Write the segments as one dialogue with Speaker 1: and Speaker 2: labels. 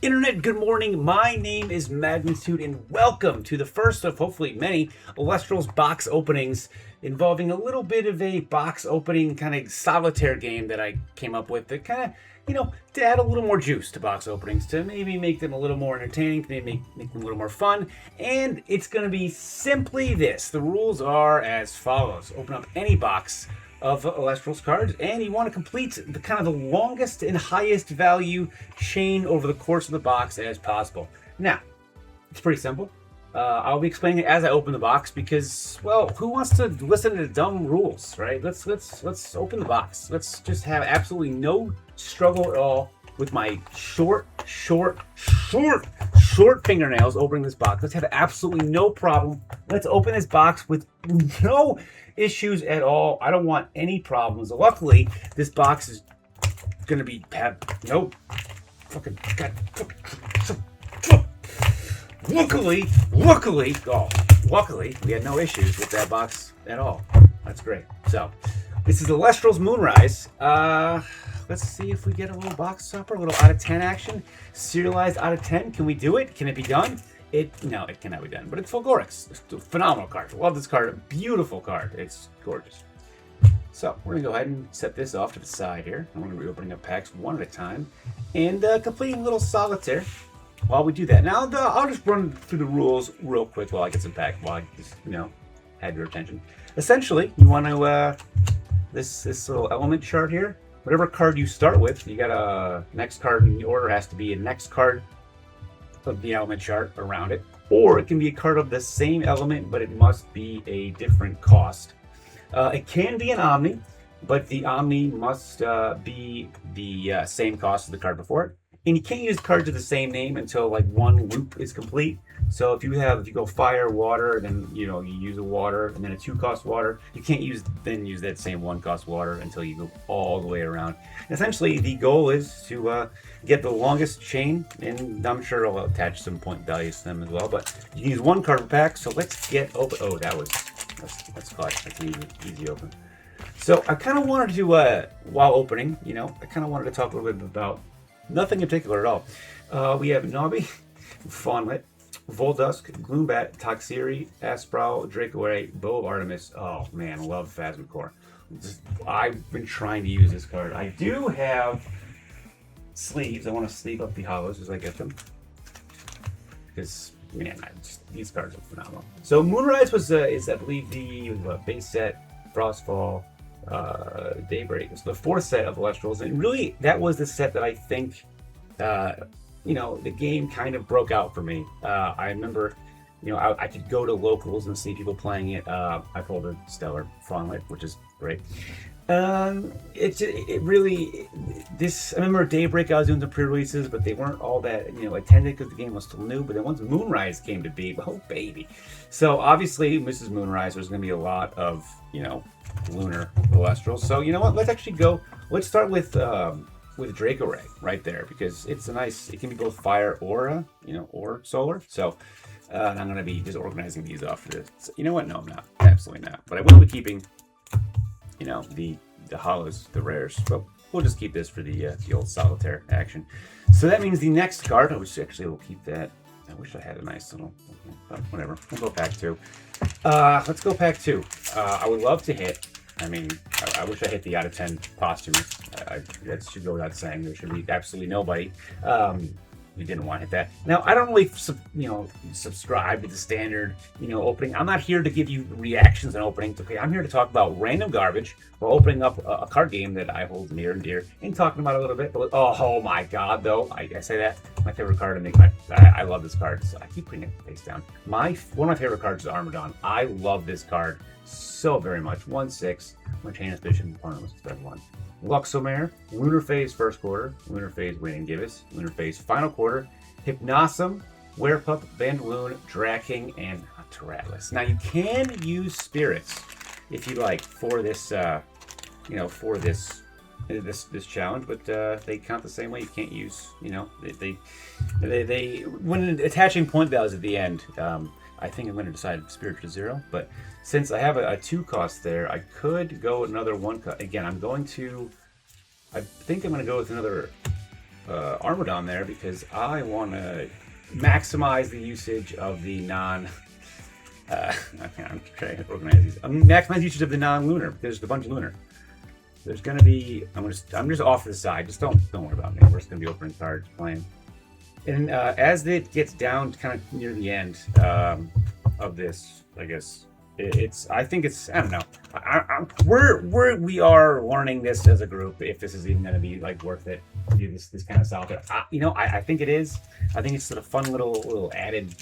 Speaker 1: Internet, good morning. My name is Magnitude, and welcome to the first of hopefully many Elestrals box openings involving a little bit of a box opening kind of solitaire game that I came up with that kind of, to add a little more juice to box openings, to maybe make them a little more entertaining, to maybe make them a little more fun. And it's going to be simply this. The rules are as follows. Open up any box of Elestrals cards, and you want to complete the kind of the longest and highest value chain over the course of the box as possible. Now, it's pretty simple. I'll be explaining it as I open the box because, well, who wants to listen to dumb rules, right? Let's open the box. Let's just have absolutely no struggle at all with my short fingernails opening this box. Let's have absolutely no problem. Let's open this box with no issues at all. I don't want any problems. Luckily, this box is gonna be no fucking god. Luckily, we had no issues with that box at all. That's great. So, this is Elestrals Moonrise. Let's see if we get a little box topper, a little out of 10 action. Serialized out of 10. Can we do it? Can it be done? No, it cannot be done. But it's Fulgorix. It's a phenomenal card. Love this card. A beautiful card. It's gorgeous. So we're gonna go ahead and set this off to the side here. I'm gonna be opening up packs one at a time and completing a little solitaire while we do that. Now I'll just run through the rules real quick while I get some pack. While I just have your attention. Essentially, you want to this little element chart here. Whatever card you start with, you got a next card in the order has to be a next card of the element chart around it, or it can be a card of the same element, but it must be a different cost. It can be an Omni, but the Omni must be the same cost as the card before it. And you can't use cards of the same name until like one loop is complete. So if you go fire, water, then you use a water, and then a 2-cost water. You can't use that same 1-cost water until you go all the way around. Essentially, the goal is to get the longest chain, and I'm sure I'll attach some point values to them as well. But you can use one card per pack. So let's get open. Oh, that's clutch. That's easy open. So I kind of wanted to while opening, I kind of wanted to talk a little bit about nothing in particular at all. We have Nobby, Fawnlit, Voldusk, Gloombat, TOXEERIE, Asprowl, Dracoray, Bow of Artemis. Oh man, I love Phasmacore. I've been trying to use this card. I do have sleeves. I want to sleeve up the hollows as I get them. Because, man, these cards are phenomenal. So Moonrise is I believe the base set, Frostfall, Daybreak. It's the 4th set of Elestrals, and really that was the set that I think the game kind of broke out for me. I remember I could go to locals and see people playing it. I pulled a Stellar Fawnlit, which is great. It really I remember Daybreak I was doing some pre-releases, but they weren't all that attended because the game was still new. But then once Moonrise came to be, oh baby! So obviously, Mrs. Moonrise, there's going to be a lot of lunar Elestrals. So you know what? Let's actually go. Let's start with Dracoray right there, because it's it can be both fire or or solar. So I'm going to be just organizing these off for this. So, you know what? No, I'm not. Absolutely not. But I will be keeping the hollows, the rares. But we'll just keep this for the old solitaire action. So that means the next card, which actually we'll keep that. I wish I had a nice little, but whatever. We'll go pack 2. Let's go pack 2. I would love to hit. I mean, I wish I hit the out of 10 posthumous. That should go without saying. There should be absolutely nobody who didn't want to hit that. Now, I don't really, subscribe to the standard, opening. I'm not here to give you reactions on openings. Okay, I'm here to talk about random garbage while opening up a card game that I hold near and dear and talking about it a little bit. But oh my God, though, I say that my favorite card, and I love this card. So I keep putting it face down. One of my favorite cards is Armadon. I love this card so very much. 1/6. My chain of suspicion. Opponent was expect 1. Luxomare, Lunar Phase first quarter, Lunar Phase Waning Gibbous, Lunar Phase final quarter, Hypnosum, Werepup, Vandaloon, Draking, and Teratlus. Now you can use spirits if you like for this, for this challenge, but they count the same way. You can't use, they when attaching point values at the end. I think I'm going to decide spirit to 0, but since I have a 2 cost there, I could go another 1 cost. Again, I think I'm going to go with another Armored on there because I want to maximize the usage of the non. I'm trying to organize these. Maximize usage of the non-lunar. There's a bunch of lunar. There's gonna be. I'm just off to the side. Just don't worry about me. We're just gonna be opening cards, playing. And as it gets down to kind of near the end of this, I guess I think it's. I don't know. We are learning this as a group. If this is even gonna be like worth it to do this kind of solitaire, I think it is. I think it's a fun little added,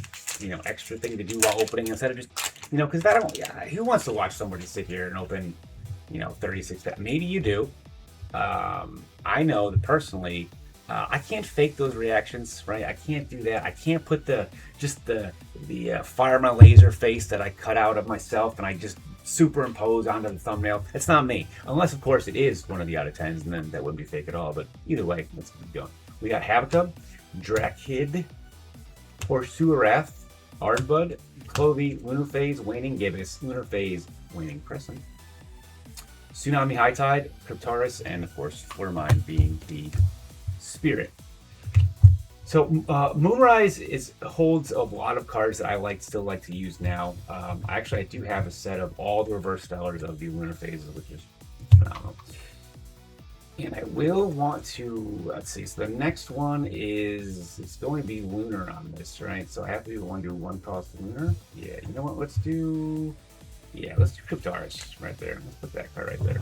Speaker 1: extra thing to do while opening instead of just, because I don't. Yeah, who wants to watch somebody sit here and open, 36 packs? Maybe you do. I know that personally, I can't fake those reactions, right? I can't do that. I can't put the fire my laser face that I cut out of myself and I just superimpose onto the thumbnail. It's not me, unless of course it is one of the out of 10s, and then that wouldn't be fake at all. But either way, let's keep going. We got Habitum, Drakid, Horsuarath, Ardbud, Clovey, Lunar Phase, Waning Gibbous, Lunar Phase, Waning Crescent, Tsunami High Tide, Cryptaris, and of course Flormine being the Spirit. So Moonrise holds a lot of cards that I still like to use now. Actually, I do have a set of all the reverse stellars of the Lunar Phases, which is phenomenal. And I will want to, let's see, so the next one it's going to be Lunar on this, right? So I have to do one cost Lunar. Yeah, you know what, let's do Cryptaris right there. Let's put that card right there.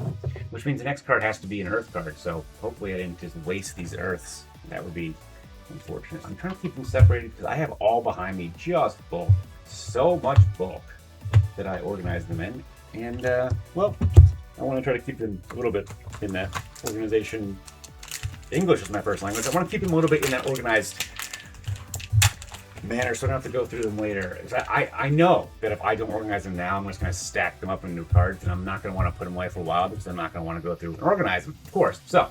Speaker 1: Which means the next card has to be an Earth card, so hopefully I didn't just waste these Earths. That would be unfortunate. I'm trying to keep them separated because I have all behind me just bulk. So much bulk that I organize them in. And, well, I want to try to keep them a little bit in that organization. English is my first language. I want to keep them a little bit in that organized manner so I don't have to go through them later. I know that if I don't organize them now, I'm just going to stack them up in new cards, and I'm not going to want to put them away for a while because I'm not going to want to go through and organize them, of course. So,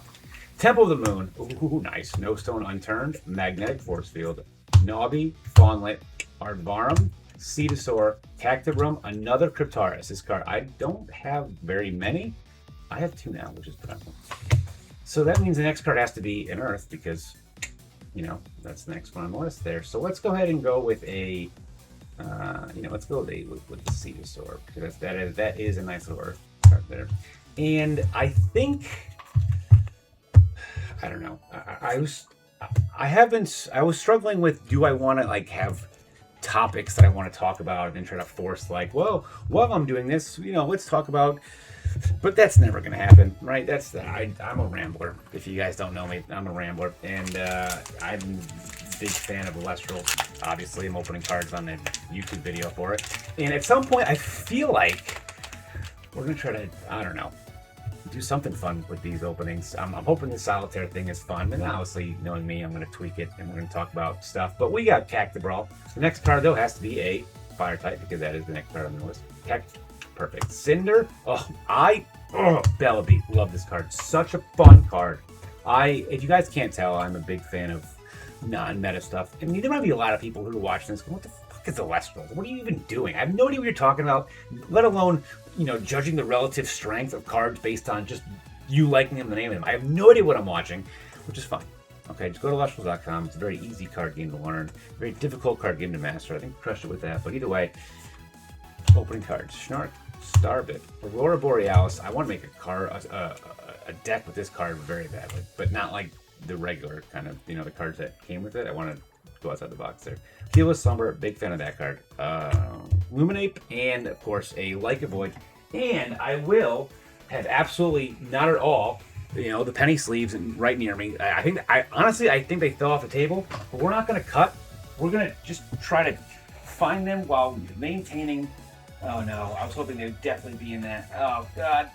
Speaker 1: Temple of the Moon, ooh, nice. No Stone Unturned, Magnetic Force Field, Nobby, Fawnlet, Ardvarum, Cedosaur, Cactobrum, another Cryptaris. This card, I don't have very many. I have 2 now, which is phenomenal. So that means the next card has to be an Earth because, that's the next one on the list there. So let's go ahead and go with a, let's go with the Cedosaur because that is a nice little Earth card there. And I think, I don't know. I was struggling with, do I want to have topics that I want to talk about and try to force well, while I'm doing this, let's talk about, but that's never going to happen, right? I'm a rambler. If you guys don't know me, I'm a rambler, and I'm a big fan of Elestrals. Obviously, I'm opening cards on the YouTube video for it, and at some point, I feel like we're going to try to, I don't know, do something fun with these openings. I'm hoping the solitaire thing is fun, and obviously, knowing me, I'm going to tweak it and we're going to talk about stuff. But we got Cactobral. The next card though has to be a fire type because that is the next card on the list. Perfect. Cinder. Bellaby. Love this card. Such a fun card. If you guys can't tell, I'm a big fan of non-meta stuff. I mean, there might be a lot of people who are watching this going, what the fuck is Elestrals? What are you even doing? I have no idea what you're talking about, let alone, judging the relative strength of cards based on just you liking them, the name of them. I have no idea what I'm watching, which is fine. Okay, just go to Elestrals.com. It's a very easy card game to learn. Very difficult card game to master. I think we crushed it with that. But either way, opening cards. Snark, Starbit, Aurora Borealis. I want to make a deck with this card very badly, but not like the regular kind of, the cards that came with it. I want to go outside the box there. Fearless Slumber, big fan of that card. Luminape, and of course a Like a Void. And I will have absolutely not at all, the penny sleeves right near me. I honestly think they fell off the table, but we're not going to cut. We're going to just try to find them while maintaining. Oh no, I was hoping they would definitely be in that. Oh god,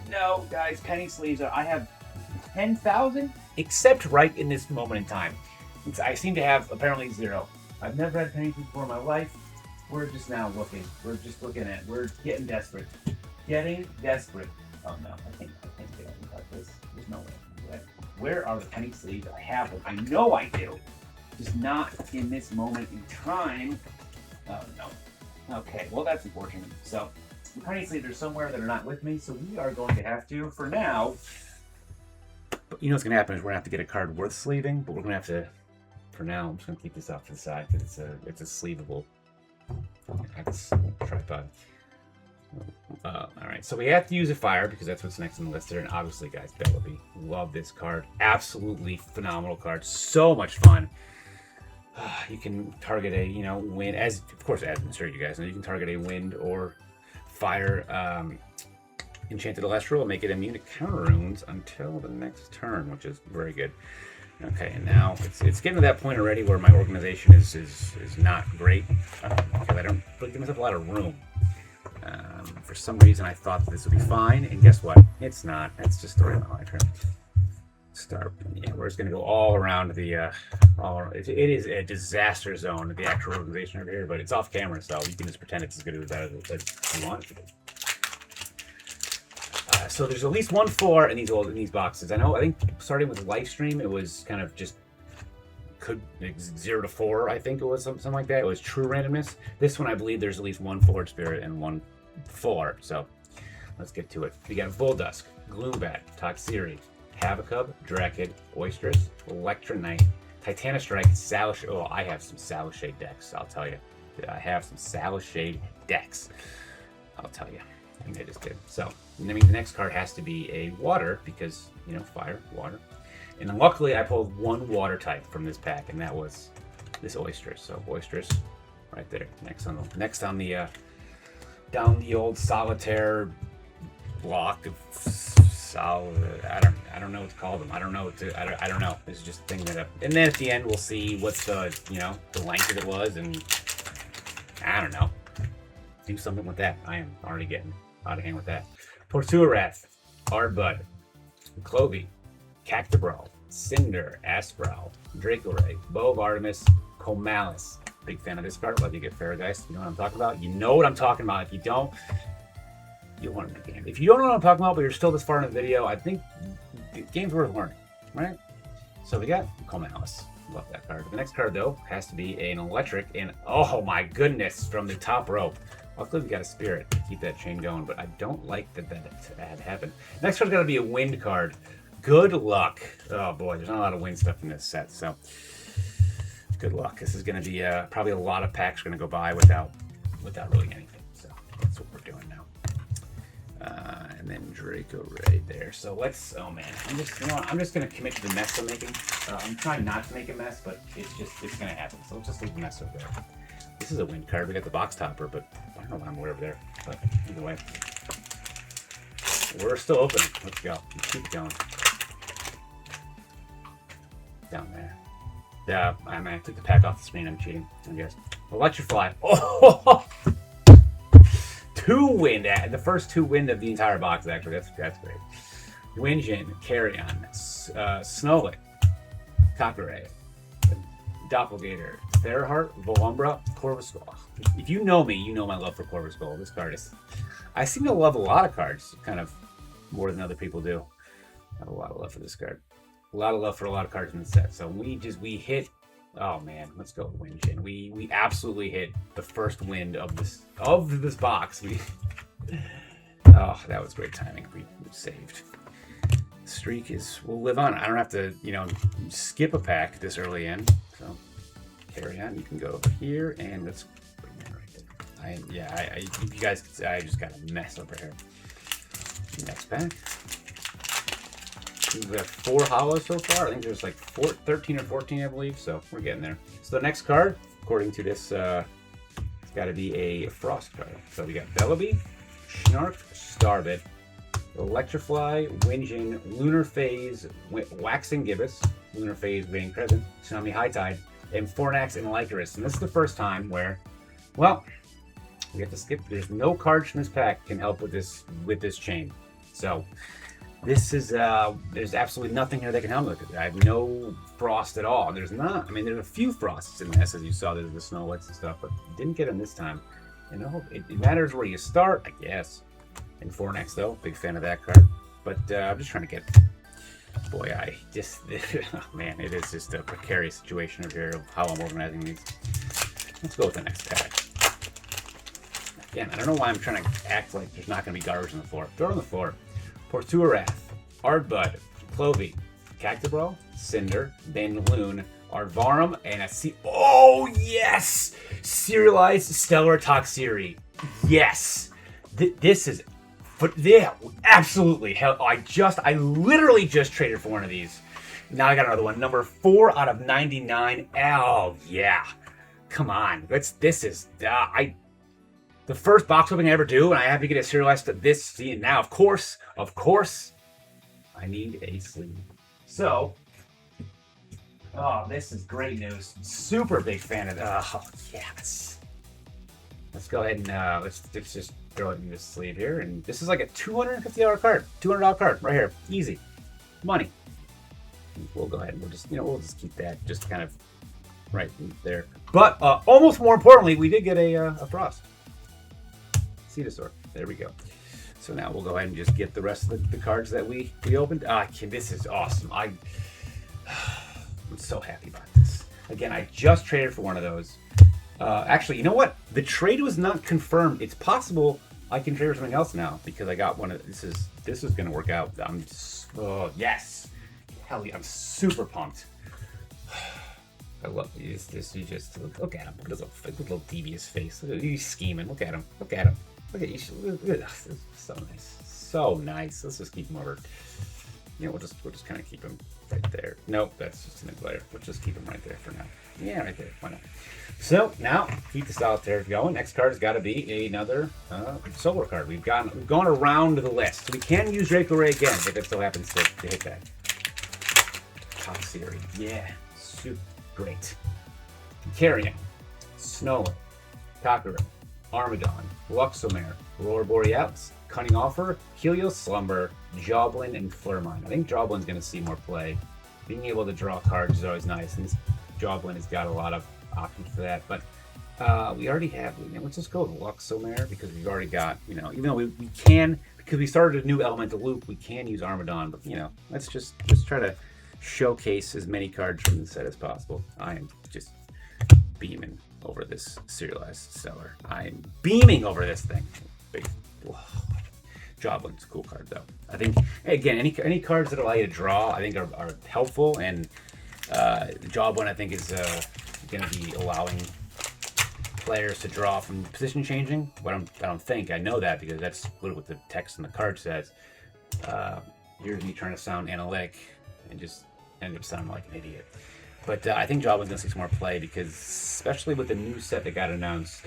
Speaker 1: no, guys, penny sleeves. I have 10,000, except right in this moment in time. I seem to have apparently 0. I've never had penny sleeves before in my life. We're just now looking. We're getting desperate. Getting desperate. Oh no, I can't get anything like this. There's no way. Where are the penny sleeves? I have them. I know I do. Just not in this moment in time. Oh no. Okay, well that's unfortunate. So the penny sleeves are somewhere that are not with me, so we are going to have to, for now, But you know what's going to happen is we're going to have to get a card worth sleeving, but we're going to have to, for now, I'm just going to keep this off to the side because it's a sleevable tripod. Alright, so we have to use a fire because that's what's next on the list there, and obviously, guys, Bellaby. Love this card. Absolutely phenomenal card. So much fun. You can target a, wind, as I'm sure you guys know, you can target a wind or fire enchanted Elestral and make it immune to counter runes until the next turn, which is very good. Okay, and now it's getting to that point already where my organization is not great because I don't really give myself a lot of room. For some reason, I thought this would be fine, and guess what? It's not. It's just the way my life. Yeah, we're just gonna go all around the. It is a disaster zone, the actual organization over here, but it's off camera, so you can just pretend it's as good as better as you want it to be. So there's at least 1-4 in these boxes. I think starting with the live stream, it was kind of just 0 to 4. I think it was something like that. It was true randomness. This one, I believe, there's at least 1 Forge Spirit and 1 4. So let's get to it. We got Voldusk, Gloombat, Toxeerie, Havocub, Drakid, Oistress, Electronite, Titanostrike, Salashade. Oh, I have some Salashade decks. I'll tell you. I have some Salashade decks. I'll tell you. I think I just did. So, I mean, the next card has to be a water because, fire, water. And then luckily, I pulled 1 water type from this pack, and that was this Oistress. So, Oistress, right there. Next on the down the old solitaire block of I don't know what to call them. I don't know. I don't know. It's just a thing that. And then at the end, we'll see what's the the length of it was, and I don't know. Do something with that. I am already getting out of hand with that. Tortuarath, Ardbud, Clovey, Cactobral, Cinder, Aspral, Dracoray, Bow of Artemis, Comalis. Big fan of this card. Love you get Farrageist. You know what I'm talking about? You know what I'm talking about. If you don't, you'll learn the game. If you don't know what I'm talking about, but you're still this far in the video, I think the game's worth learning, right? So we got Comalis. Love that card. The next card, though, has to be an electric, and oh my goodness, from the top rope. Luckily, we got a spirit to keep that chain going, but I don't like that had happened. Next card's got to be a wind card. Good luck. Oh boy, there's not a lot of wind stuff in this set, so good luck. This is going to be probably a lot of packs going to go by without really anything. So that's what we're doing now. And then Draco right there. So let's. Oh man, I'm just going to commit to the mess I'm making. I'm trying not to make a mess, but it's going to happen. So let's just leave the mess over there. This is a wind card. We got the box topper, but I don't know why I'm way over there. But either way, we're still open. Let's go. Let's keep it going. Down there. Yeah, I took the pack off the screen. I'm cheating, I guess. Electrify. Oh, 2 wind. The first 2 wind of the entire box. Actually, that's great. Winjin, Carrion, Snowlick, Cockeray, Doppelgator, Theraheart, Volumbra, Corvuscull. If you know me, you know my love for Corvuscull. This card is. I seem to love a lot of cards, kind of more than other people do. I have a lot of love for this card. A lot of love for a lot of cards in the set. So we hit. Oh man, let's go Winjin. We absolutely hit the first wind of this box. Oh, that was great timing. We saved. The streak we'll live on. I don't have to skip a pack this early in. So carry on. You can go over here and let's bring that right there. You guys can see I just got a mess over here. Next pack. We have 4 hollows so far. I think there's like 13 or 14, I believe. So we're getting there. So the next card, according to this, it's got to be a frost card. So we got Bellaby, Snark, Starbit, Electrify, Winjin, Lunar Phase, Waxing Gibbous, Lunar Phase, Waning Crescent, Tsunami High Tide, and Fornax and Lycaris. And this is the first time where, well, we have to skip. There's no cards from this pack can help with this chain. So this is there's absolutely nothing here that can help with it. I have no frost at all. There's not. I mean, there's a few frosts in this, as you saw. There's the Snowlets and stuff, but didn't get them this time. It matters where you start, I guess. And Fornax, though, big fan of that card. But I'm just trying to get. Boy, oh man, it is just a precarious situation over here of how I'm organizing these. Let's go with the next pack. Again, I don't know why I'm trying to act like there's not going to be garbage on the floor. Throw it on the floor. Tortuarath, Ardbud, Clovey, Cactobro, Cinder, Bandaloon, Arvarum, and a oh yes! Serialized Stellar TOXEERIE. Yes! This is... yeah, absolutely. Hell, I literally just traded for one of these. Now I got another one. Number 4 out of 99. Oh, yeah. Come on. This is... the first box opening I ever do, and I have to get a serialized this. See, now, of course, I need a sleeve. So, oh, this is great news. Super big fan of that. Oh, yes. Let's go ahead and let's just throw it in this sleeve here. And this is like a $250 card. $200 card right here. Easy. Money. We'll go ahead and we'll just keep that just kind of right there. But almost more importantly, we did get a Frost. Cedosaur. There we go. So now we'll go ahead and just get the rest of the cards that we opened. This is awesome. I'm so happy about this. Again, I just traded for one of those. Actually, you know what? The trade was not confirmed. It's possible I can trade for something else now because I got one of this is going to work out. I'm just, oh yes, hell yeah, I'm super pumped. I love this. You just look at him. Look at his little devious face. Look at, he's scheming. Look at him. Look at him. Look at you. So nice. So nice. Let's just keep him over. Yeah, we'll just kind of keep him right there. Nope, that's just an glare. We'll just keep him right there for now. Yeah, right there. Why not? So now keep the solitaire going. Next card has got to be another solar card. We've gone around the list. We can use TOXEERIE again if it still happens to hit that. TOXEERIE. Yeah, super great. Carrion, Snow, Cockera, Armadon, Luxomare, Aurora Borealis, Cunning Offer, Helios Slumber, Joblin, and Flurmine. I think Joblin's going to see more play. Being able to draw cards is always nice, and this Joblin has got a lot of options for that. But we already have. Let's just go with Luxomare because we've already got. Even though we can, because we started a new elemental loop, we can use Armadon. But let's just try to showcase as many cards from the set as possible. I am just beaming over this serialized stellar. I'm beaming over this thing. Big. Joblin's a cool card though. I think again any cards that allow you to draw I think are helpful, and Joblin I think is going to be allowing players to draw from position changing. But I know that because that's what the text in the card says. Here's me trying to sound analytic and just end up sounding like an idiot. But I think Joblin's going to see some more play because, especially with the new set that got announced,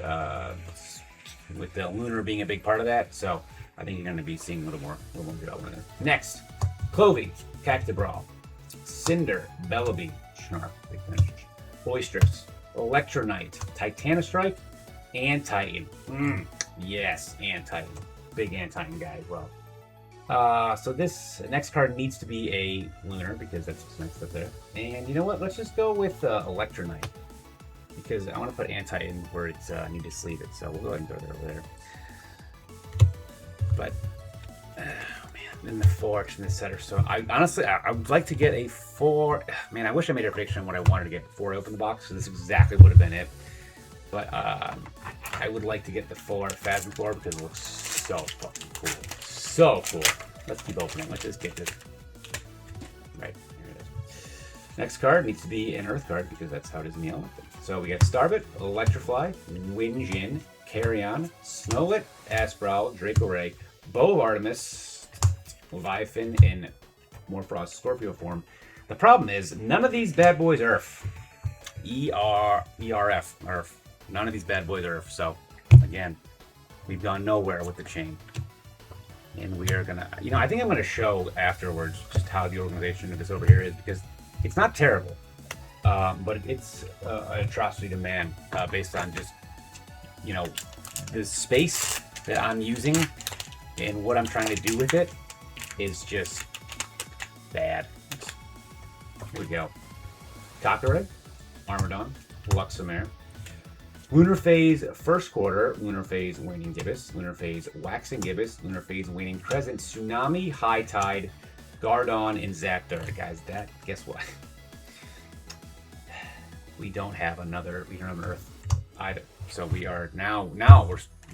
Speaker 1: with the Lunar being a big part of that, so I think you're going to be seeing a little more Joblin there. Next, Clovey, Cactobro, Cinder, Bellaby, Snark, big finish, Boisterous, Electronite, Titanostrike, and Titan. Yes, and Titan. Big Antitan guy as well. So this next card needs to be a Lunar because that's what's next up there. And you know what? Let's just go with Electronite because I want to put Antitan where it's I need to sleeve it. So we'll go ahead and throw that over there. But oh man, then the 4X in this set are so. I would like to get a 4. Man, I wish I made a prediction on what I wanted to get before I opened the box. So this exactly would have been it. But I would like to get the 4 Phasmophore because it looks so fucking cool. So cool. Let's keep opening. Let's just get this. Right, here it is. Next card needs to be an Earth card because that's how it is in the elemental. So we got Starbit, Electrifly, Winjin, Carrion, Snowlet, Asprowl, Dracoray, Bow of Artemis, Leviathan, and Morphrost Scorpio form. The problem is none of these bad boys are ERF. None of these bad boys are Earth. So again, we've gone nowhere with the chain. And we are gonna, I think I'm gonna show afterwards just how the organization of this over here is because it's not terrible, but it's an atrocity to man based on just, the space that I'm using and what I'm trying to do with it is just bad. Here we go. Cockera, Armadon, Luxomare, Lunar Phase First Quarter, Lunar Phase Waning Gibbous, Lunar Phase Waxing Gibbous, Lunar Phase Waning Crescent, Tsunami, High Tide, Gardon, and Zapdos. Guys, guess what? We don't have another Earth. item. So we are now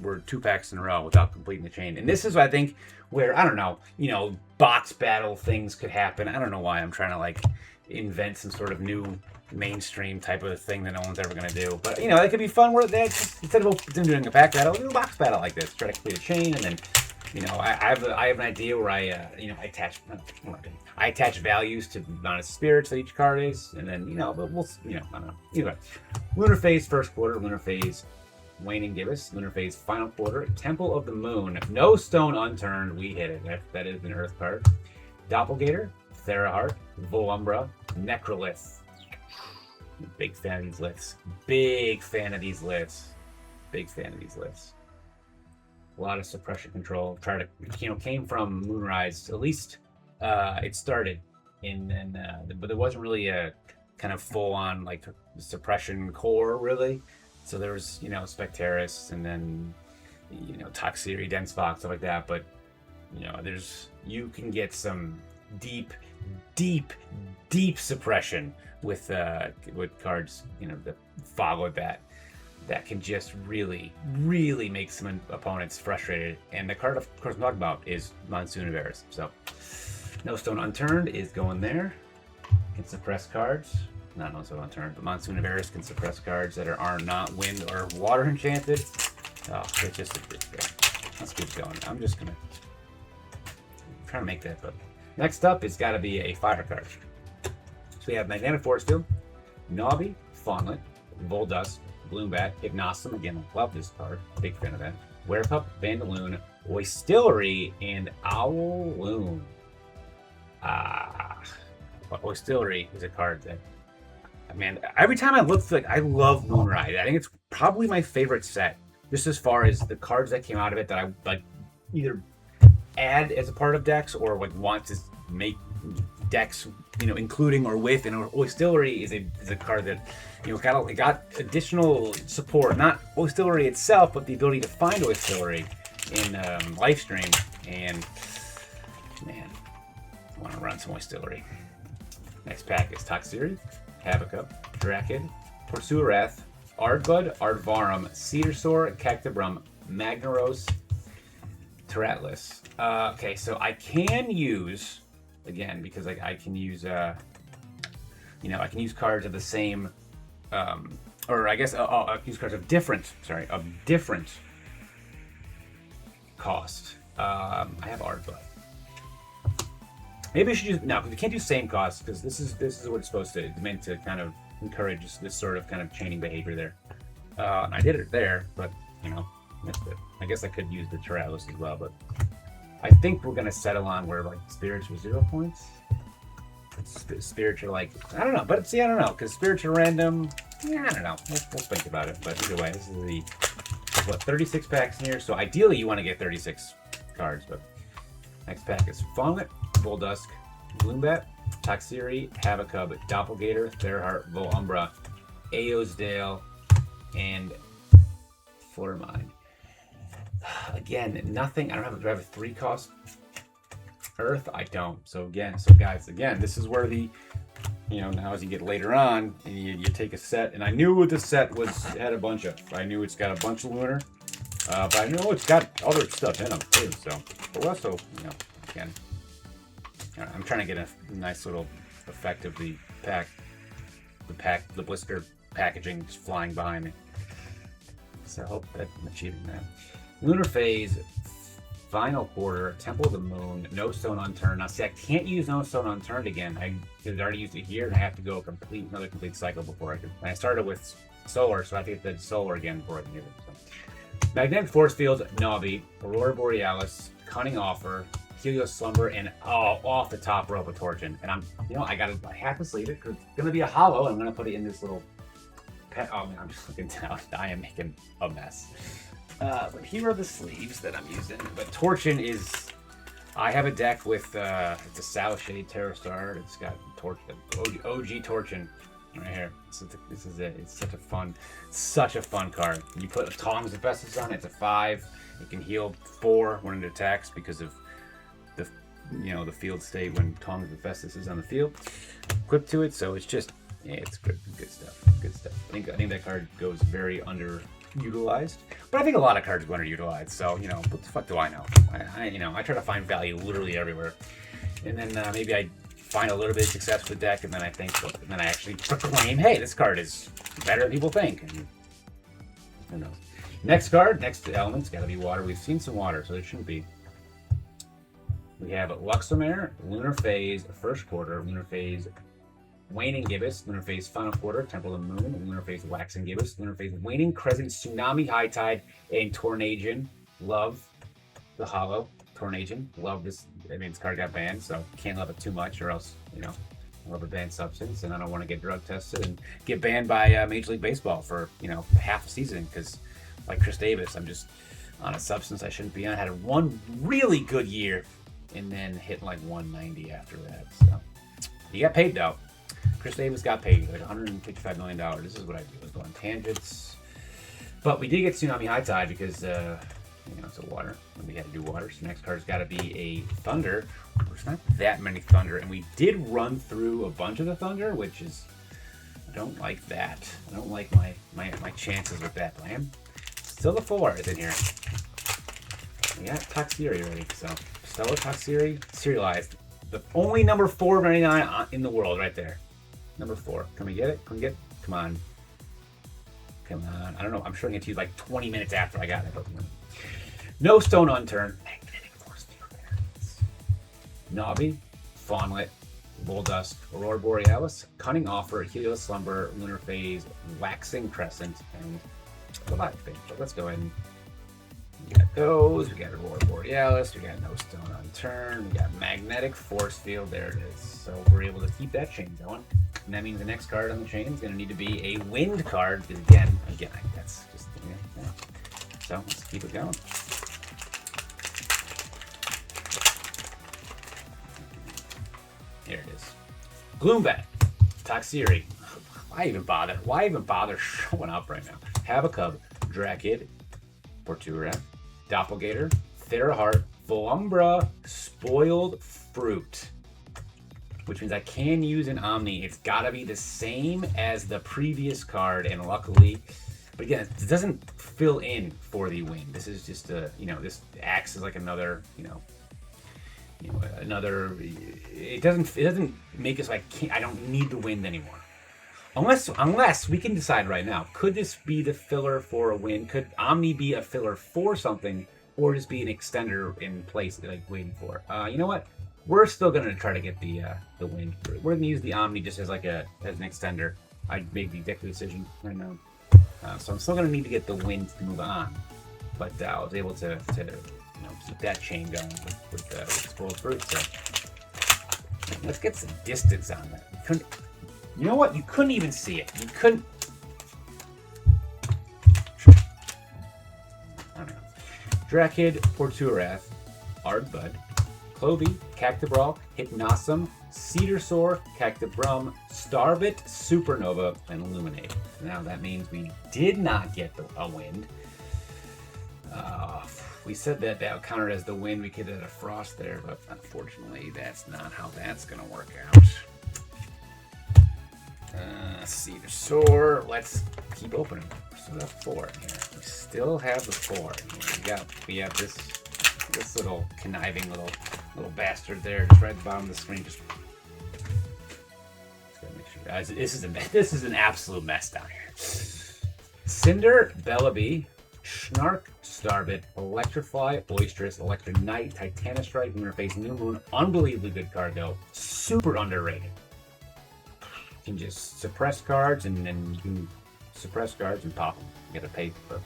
Speaker 1: we're 2 packs in a row without completing the chain. And this is, I think, where, I don't know, you know, box battle things could happen. I don't know why I'm trying to like invent some sort of new mainstream type of thing that no one's ever going to do. But, you know, it could be fun where they just, instead of doing a pack battle, do a box battle like this. Try to complete a chain, and then, you know, I have an idea where you know, I attach values to the amount of spirits that each card is, and then, you know, but we'll, you know, I don't know. Either way, Lunar Phase first quarter, Lunar Phase Waning Gibbous, Lunar Phase final quarter, Temple of the Moon, no stone unturned, we hit it. That is an Earth card. Doppelganger, Theraheart, Volumbra, Necrolith. Big fan of these lists. Big fan of these lists. Big fan of these lists. A lot of suppression control. Try to, you know, came from Moonrise. At least it started but there wasn't really a kind of full on like suppression core really. So there was, you know, Spectaris, and then, you know, TOXEERIE, Dense Fox, stuff like that. But, you know, you can get some deep suppression with cards, you know, that follow that can just really make some opponents frustrated. And the card, of course, I'm talking about is Monsoon of Eris. So no stone unturned is going there. Can suppress cards. Not No Stone Unturned, but Monsoon of Eris can suppress cards that are not wind or water enchanted. Oh, it's just let's keep going. I'm trying to make that, but next up it's got to be a fire card. So we have Magnetic Force Field, Nobby, Fawnlet, Voldusk, Bloombat, Hypnosum. Again, I love this card. Big fan of that. Werepup, Vandaloon, Oistillery, and Owloon. Oistillery is a card that, man, every time I look through, like, I love Moonrise. I think it's probably my favorite set, just as far as the cards that came out of it that I like either add as a part of decks or like want to make decks, you know, including or with. And Oistillery is a card that, you know, got additional support, not Oistillery itself, but the ability to find Oistillery in Lifestream. And man, I want to run some Oistillery. Next pack is TOXEERIE, Havocup, Drakid, Pursuarath, Ardbud, Ardvarum, Cedarsaur, Cactobrum, Magnaros, Teratlis. Okay, so I can use, again, because I can use, you know, I can use cards of the same, or I guess I can use cards of different cost. I have Ardbud. Maybe I should use, no, because we can't do same cost, because this is what it's supposed to, it's meant to kind of encourage this sort of kind of chaining behavior there. And I did it there, but, you know, I guess I could use the Teratlis as well, but I think we're going to settle on where, like, Spirits were 0 points. Spirits are like, I don't know, but see, I don't know, because Spirits are random, yeah, I don't know, we'll think about it, but either way, this is what, 36 packs in here, so ideally you want to get 36 cards, but next pack is Fawnlet, Voldusk, Bloombat, TOXEERIE, Havocup, Doppelganger, Theraheart, Volumbra, Aosdale, and Flormine. Again, nothing. I don't have. Do I have a 3 cost Earth? I don't. So guys, this is where the, you know, now as you get later on, and you take a set, and I knew what the set had a bunch of. I knew it's got a bunch of lunar, but I know it's got other stuff in them too. So, but also, you know, again, I'm trying to get a nice little effect of the blister packaging just flying behind me. So I hope that I'm achieving that. Lunar Phase, final quarter, Temple of the Moon, no stone unturned. Now see, I can't use no stone unturned again. I already used it here, and I have to go another complete cycle before I can. And I started with solar, so I have to get the solar again before I can use it. So. Magnetic Force Field, Nobby, Aurora Borealis, Cunning Offer, Helios Slumber, and off the top rope of Torchin. And I have to sleeve it because it's gonna be a hollow, and I'm gonna put it in this little. Oh man, I'm just looking down. I am making a mess. But here are the sleeves that I'm using. But Torchin is, I have a deck with it's a Salashade Terror Star. It's got OG Torchin right here. This is it. It's such a fun card. You put Tongs of Festus on it. It's a 5. It can heal 4 when it attacks because of the field state when Tongs of Festus is on the field. Equipped to it, so it's just, Yeah, it's good stuff. Good stuff. I think that card goes very underutilized, but I think a lot of cards go underutilized. So you know, what the fuck do I know? I try to find value literally everywhere, and then maybe I find a little bit of success with the deck, and then I think, and then I actually proclaim, hey, this card is better than people think. And who knows? Next card, next element's got to be water. We've seen some water, so there shouldn't be. We have Luxomare, Lunar Phase, First Quarter, Lunar Phase, Waning Gibbous, Lunar Phase Final Quarter, Temple of the Moon, Lunar Phase Waxing Gibbous, Lunar Phase Waning Crescent, Tsunami High Tide, and Tornagian. Love the Hollow Tornagian. Love this. I mean, this card got banned, so can't love it too much, or else, you know, I love a banned substance, and I don't want to get drug tested and get banned by Major League Baseball for, you know, half a season, because like Chris Davis, I'm just on a substance I shouldn't be on. I had one really good year, and then hit like 190 after that. So he got paid though. Chris Davis got paid like $155 million. This is what I do. I go on tangents. But we did get Tsunami High Tide because you know, it's a water, and we had to do water. So next card's got to be a Thunder. There's not that many Thunder, and we did run through a bunch of the Thunder, which is, I don't like that. I don't like my chances with that plan. Still the 4 is in here. We got TOXEERIE already, so Stellar TOXEERIE serialized. The only number 4 of 99 in the world, right there. Number 4. Can we get it? Can we get it? Come on. Come on. I don't know. I'm showing it to you like 20 minutes after I got it. But no Stone Unturned. Magnetic Force Field there. Navi, Fawnlet, Voldusk, Aurora Borealis, Cunning Offer, Helios Slumber, Lunar Phase, Waxing Crescent, and Leviathan Phase. So let's go ahead and we got those. We got Aurora Borealis. We got No Stone Unturned. We got Magnetic Force Field. There it is. So we're able to keep that chain going. And that means the next card on the chain is going to need to be a wind card. Because again, that's just, yeah. So let's keep it going. Here it is. Gloombat, TOXEERIE. Why even bother? Why even bother showing up right now? Havacub, Drakid, Portura, Doppelgator, Theraheart, Volumbra, Spoiled Fruit. Which means I can use an Omni. It's gotta be the same as the previous card, and luckily, but again, it doesn't fill in for the wind. This is just a, you know, this acts as like another, another. It doesn't make us like I don't need the wind anymore. Unless we can decide right now, could this be the filler for a win? Could Omni be a filler for something, or just be an extender in place, like waiting for? You know what? We're still gonna try to get the win. We're gonna use the Omni just as like as an extender. I made the exact decision right now, so I'm still gonna need to get the win to move on. But I was able to keep that chain going with Spoiled Fruit. So let's get some distance on that. You know what? You couldn't even see it. You couldn't. I don't know. Drakid, Porturath, Ardbud, Clovey, Cactobral, Hypnosum, Cedarsaur, Cactobrum, Starvit, Supernova, and Illuminate. Now that means we did not get a wind. We said that counted as the wind. We could have a frost there, but unfortunately, that's not how that's going to work out. Cedarsaur. Let's keep opening. We still have 4 in here. We still have the 4 in here. We have this little conniving little bastard there, just right at the bottom of the screen. Just gotta make sure, guys. This is an absolute mess down here. Cinder, Belleby, Snark, Starvit, Electrify, Boisterous, Electronite, Titanostrike, Lunar Phase, New Moon. Unbelievably good card though. Super underrated. You can just suppress cards, and then you can suppress cards and pop them. You gotta pay for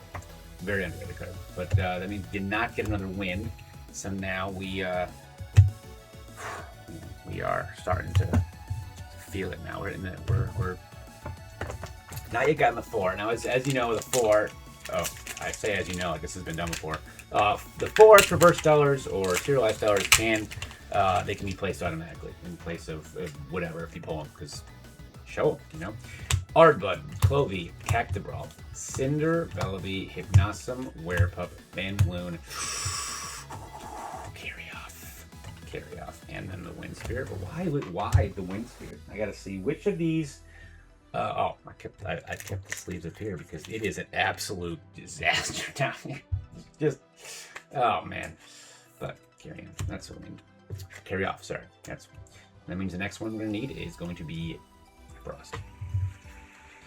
Speaker 1: very underrated card. But that means we did not get another win. So now we are starting to feel it now. We're now you got in the 4. Now as you know, the 4. Oh, I say as you know, like this has been done before. The 4 reverse stellars or serialized stellars can be placed automatically in place of whatever if you pull them, because show them, you know. Ardbud, Clovey, Cactobral, Cinder, Belleby, Hypnosum, Werepup, Banloon, Carry off, and then the Wind Spirit. But why the Wind Spirit? I gotta see which of these Oh, I kept the sleeves up here because it is an absolute disaster down here. Just, oh man. But carry on. That's what I mean. Carry off. Sorry. That means the next one we're gonna need is going to be Frost.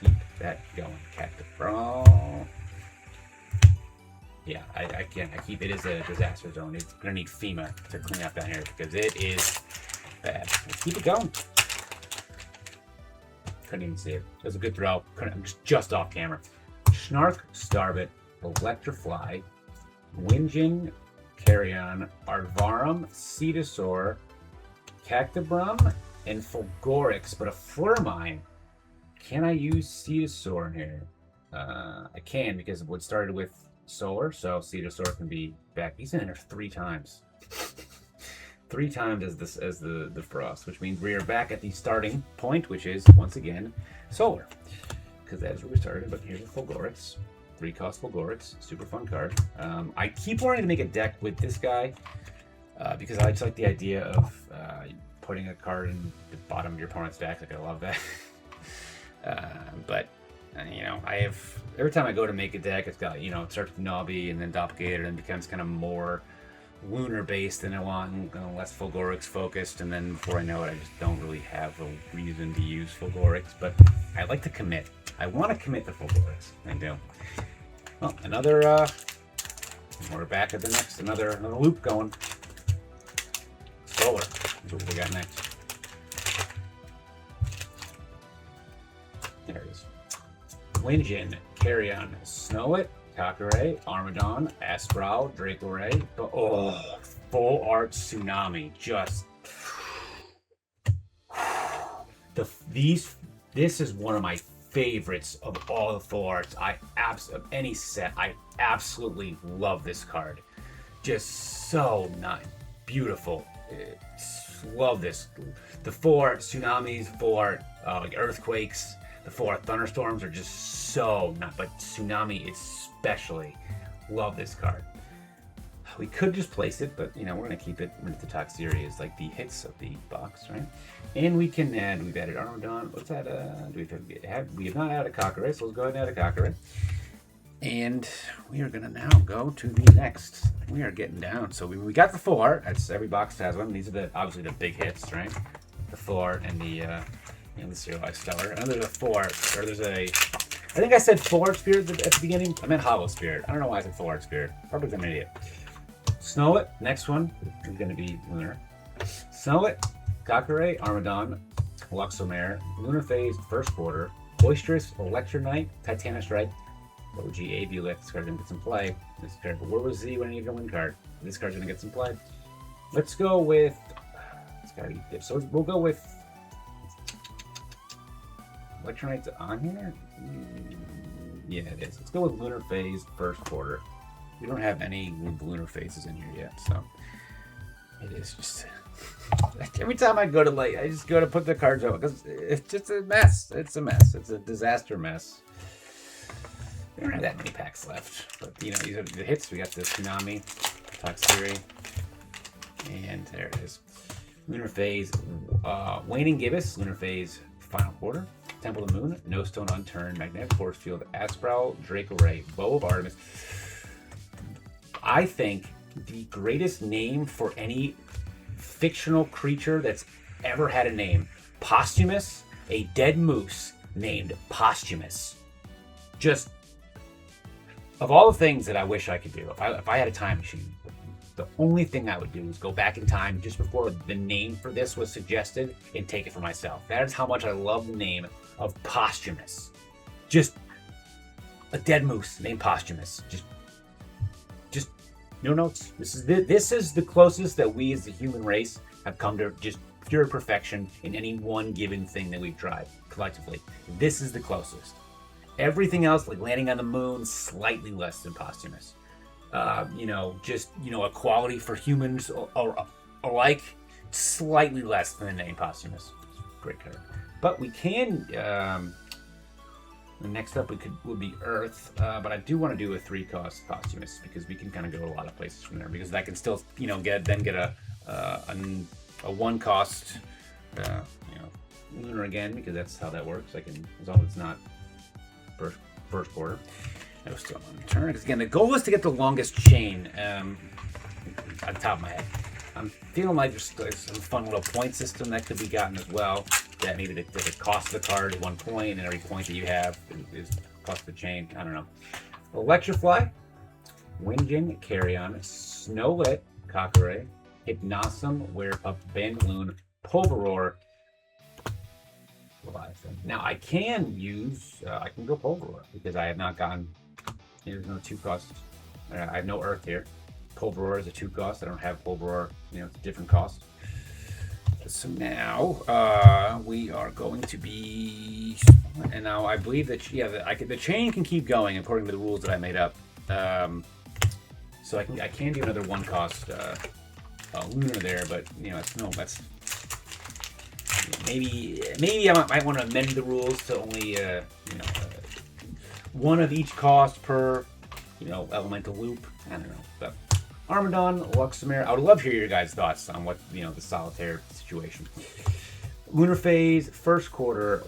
Speaker 1: Keep that going, Captain Frost. Yeah, I can't. It is a disaster zone. It's gonna need FEMA to clean up down here because it is bad. Let's keep it going. Couldn't even see it. It was a good throw. Just off camera. Snark, Starbit, Electrifly, Winjin, Carrion, Arvarum, Cedosaur, Cactobrum, and Fulgorix, but a Flurmine. Can I use Cedosaur in here? I can because it started with Solar, so Cedosaur can be back. He's in there 3 times. 3 times as the Frost, which means we are back at the starting point, which is once again Solar, because that is where we started. But here's a Fulgorix, 3-cost Fulgorix, super fun card. I keep wanting to make a deck with this guy because I just like the idea of putting a card in the bottom of your opponent's deck. Like, I love that. But you know, I have every time I go to make a deck, it's got, you know, it starts with Nobby and then Doppelganger and becomes kind of more lunar based than I want, and less Fulgorix focused, and then before I know it, I just don't really have a reason to use Fulgorix. But I like to commit. I want to commit to Fulgorix. I do. Well, another. We're back at the next another loop going. Solar. That's what we got next. There it is. Winjin, Carrion, Snowit, Kakare, Armadon, Astral, Dracoray, but oh, full art Tsunami. Just this is one of my favorites of all the full arts. Of any set. I absolutely love this card. Just so nice, beautiful. Love this. The 4 tsunamis, 4 like earthquakes. The 4 thunderstorms are just so not, but Tsunami especially. Love this card. We could just place it, but you know, we're gonna keep it. The TOXEERIE is like the hits of the box, right? And we can add. We've added Armadon. What's that? We have not added Kakare, so let's go ahead and add a Kakare. And we are gonna now go to the next. We are getting down. So we got the 4. That's every box has one. These are obviously the big hits, right? The 4 and the. And the Serialized Stellar. And there's a 4, or there's a. I think I said 4 Spirit at the beginning. I meant Hollow Spirit. I don't know why I said 4 Spirit. Probably because I'm an idiot. Snowit, next one is going to be Lunar. Snowit, Kakare, Armadon, Luxomare, Lunar Phase, First Quarter, Boisterous, Electronite, Titanostrike, OG Avulift. This card's going to get some play. This card, but where was Z when you need a win card? This card's going to get some play. Let's go with. So we'll go with. Electronite's on here? Yeah, it is. Let's go with Lunar Phase, First Quarter. We don't have any Lunar Phases in here yet, so it is just every time I go to I just go to put the cards out because it's just a mess. It's a mess. It's a disaster mess. We don't have that many packs left, but you know, these are the hits. We got the Tsunami, TOXEERIE, and there it is. Lunar Phase, Waning Gibbous, Lunar Phase, Final Quarter. Temple of the Moon, No Stone Unturned, Magnetic Force Field, Astral, Dracoray, Bow of Artemis. I think the greatest name for any fictional creature that's ever had a name. Posthumous, a dead moose named Posthumous. Just, of all the things that I wish I could do, if I had a time machine, the only thing I would do is go back in time just before the name for this was suggested and take it for myself. That is how much I love the name of Posthumous. Just a dead moose named Posthumous. Just no notes. This is the closest that we as the human race have come to just pure perfection in any one given thing that we've tried collectively. This is the closest. Everything else, like landing on the moon, slightly less than Posthumous. You know, just, you know, equality for humans or alike, slightly less than the name Posthumous. Great card. But we can, next up would be Earth, but I do want to do a 3-cost Posthumous because we can kind of go a lot of places from there because that can still, you know, get a 1-cost, you know, Lunar again, because that's how that works. I can, as long as it's not first quarter. No still on turn. Because again, the goal is to get the longest chain on the top of my head. I'm feeling like there's some fun little point system that could be gotten as well. That maybe the cost of the card is 1 point, and every point that you have is plus the chain. I don't know. Electrify, Windjin, Carrion, Snowlit, Cockray, Hypnosum, Werepup, Bandaloon, Pulveror, Leviathan. Now I can use, I can go Pulveror because I have not gotten, there's no 2 costs. I have no Earth here. Pulveror is a 2 cost. I don't have Pulveror, it's a different cost. So now we are going to be, and now I believe that the chain can keep going according to the rules that I made up. So I can do another 1 cost Lunar there, but that's maybe I might want to amend the rules to only 1 of each cost per elemental loop. I don't know. But Armadon, Luxemere. I would love to hear your guys' thoughts on what the Solitaire situation. Lunar Phase, first quarter,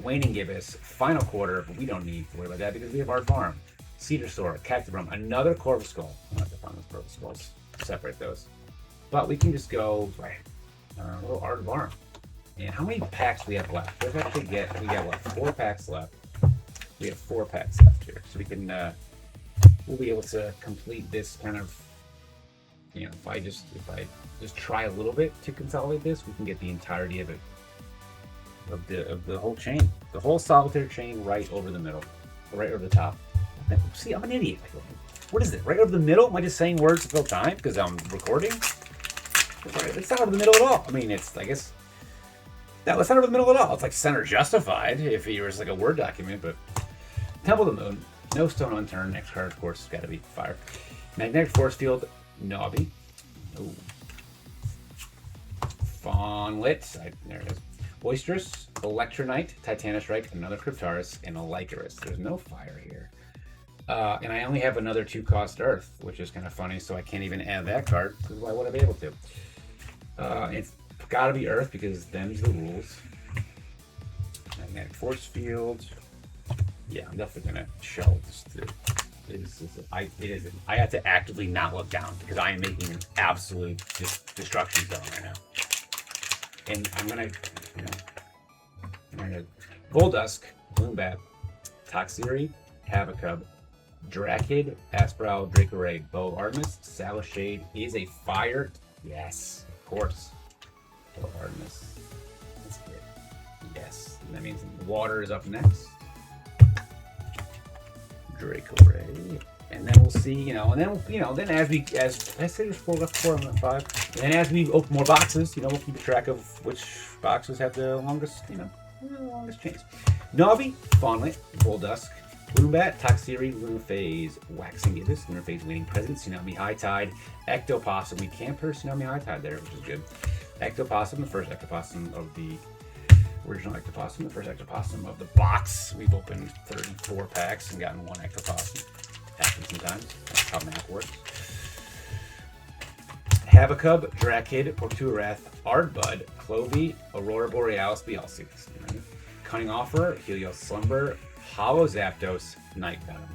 Speaker 1: Waning Gibbous, final quarter, but we don't need to worry about that because we have Art Farm, Cedar Sword, Cactibrum, another Corvus Skull. I'm not going to find those Corvus Skulls. Separate those. But we can just go a little Art Farm. And how many packs we have left? Let's actually we got what, 4 packs left. We have 4 packs left here. So we can we'll be able to complete this kind of, if I just try a little bit to consolidate this, we can get the entirety of it, of the whole chain, the whole Solitaire chain right over the middle, right over the top. See, I'm an idiot. What is it? Right over the middle? Am I just saying words to fill time because I'm recording? It's not over the middle at all. I mean, it's not over the middle at all. It's like center justified if it was like a Word document, but Temple of the Moon. No stone unturned. Next card, of course, has got to be fire. Magnetic Force Field, Nobby. Ooh. Fawnlit. There it is. Boisterous, Electronite, Titanostrike, another Cryptaris, and a Lycaris. There's no fire here. And I only have another 2-cost Earth, which is kind of funny, so I can't even add that card, because why would I be able to? It's got to be Earth, because them's the rules. Magnetic Force Field. Yeah, I'm definitely gonna show this. I have to actively not look down because I am making an absolute destruction zone right now. And I'm gonna Goldusk, Bloombat, Toxeerie, Havacub, Drakid, Aspral, Dracoray, Bow Artemis, Salashade is a fire. Yes, of course. Bow Artemis. That's good. Yes. And that means water is up next. Dracoray, and then we'll see, and then as I say, there's 4 left, 4 and 5, and then as we open more boxes, we'll keep track of which boxes have the longest, longest chains. Nobby, Fawnlit, Goldusk, Bloombat, Toxeerie, Lunar Phase, Waxing Gibbous, Lunar Phase Waiting Present, Tsunami High Tide, Ectoplasm. We can't put a Tsunami High Tide there, which is good. Ectoplasm, the first Ectoplasm of the original Ectoplasm, the first Ectoplasm of the box. We've opened 34 packs and gotten 1 Ectoplasm. Happens sometimes. That's how math works. Havacub, Drakid, Porturath, Ardbud, Clovey, Aurora Borealis, Beelzebub. Right? Cunning Offer, Helios Slumber, Hollow Zapdos, Night Venom.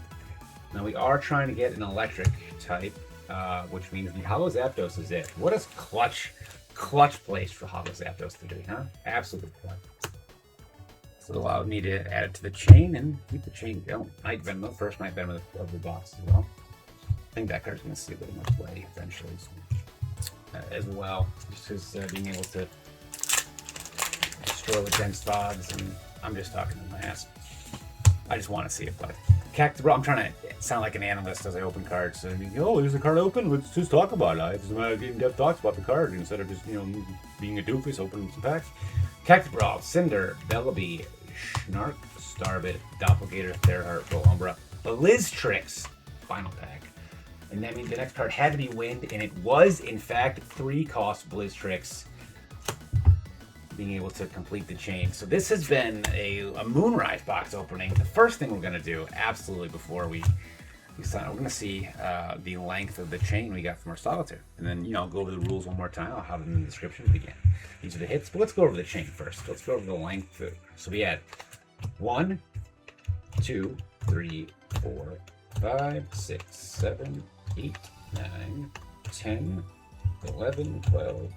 Speaker 1: Now we are trying to get an electric type, which means the Hollow Zapdos is it. What is clutch place for Hollow Zapdos to do, huh? Absolutely clutch. So it allowed me to add it to the chain and keep the chain going. Night Venom, the first Night Venom of the box as well. I think that card's going to see a little more play eventually as well. Just because being able to destroy with dense fogs, and I'm just talking to my ass. I just want to see it play. Cactibrum, I'm trying to sound like an analyst as I open cards. So, there's a card open, let's just talk about it. I have some in-depth talks about the card instead of just, being a doofus opening some packs. Cactibrum, Cinder, Bellaby, Schnark, Starvid, Doppelgator, Theraheart, Umbra, Blizztrix, final pack. And that means the next card had to be Wind, and it was, in fact, 3-cost Blizztrix, being able to complete the chain. So this has been a Moonrise box opening. The first thing we're going to do, absolutely, before we we're going to see the length of the chain we got from our solitaire. And then, you know, I'll go over the rules one more time. I'll have them in the description again. These are the hits, but let's go over the chain first. Let's go over the length. So we had 1, 2, 3, 4, 5, 6, 7, 8, 9, 10, 11, 12,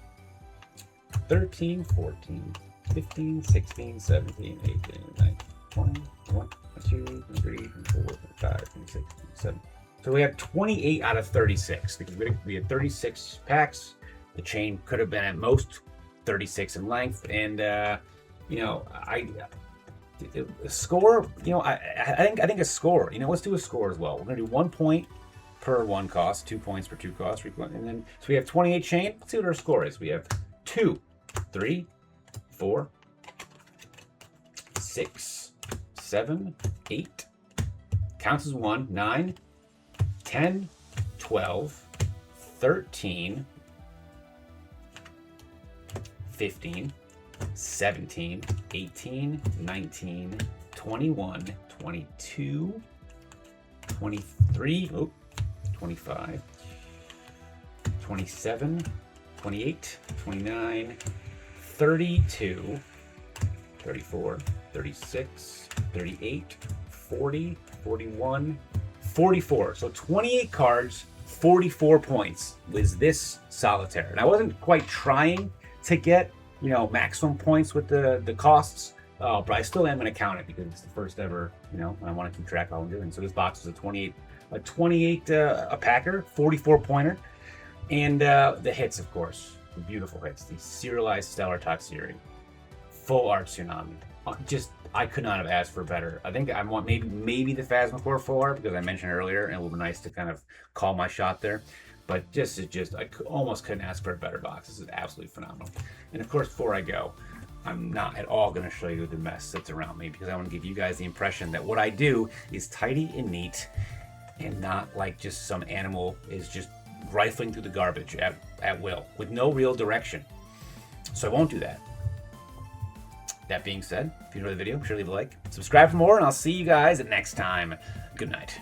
Speaker 1: 13, 14, 15, 16, 17, 18, 19, 20, 21, 22, 23, 24, 25, 26, 27. So we have 28 out of 36 because we had 36 packs. The chain could have been at most 36 in length, and you know, a score. You know, I think a score. You know, let's do a score as well. We're gonna do 1 point per 1 cost, 2 points per 2 costs, and then so we have 28 chain. Let's see what our score is. We have 2, 3, 4, 6, 7, 8. Counts as 1, 9, 10, 12, 13, 15, 17, 18, 19, 21, 22, 23, 25, 27, 28, 29, 32, 34, 36, 38, 40, 41, 44. So 28 cards, 44 points was this solitaire. And I wasn't quite trying to get, you know, maximum points with the costs, but I still am going to count it because it's the first ever, you know, I want to keep track of all I'm doing. So this box is a 28 a packer, 44 pointer, and the hits, of course, the beautiful hits, the serialized stellar TOXEERIE, full art tsunami. Just, I could not have asked for better. I think I want maybe the Phasmophore full art because I mentioned earlier, and it would be nice to kind of call my shot there. But I almost couldn't ask for a better box. This is absolutely phenomenal. And of course, before I go, I'm not at all going to show you the mess that's around me because I want to give you guys the impression that what I do is tidy and neat and not like just some animal is just rifling through the garbage at will with no real direction. So I won't do that. That being said, if you enjoyed the video, be sure to leave a like, subscribe for more, and I'll see you guys next time. Good night.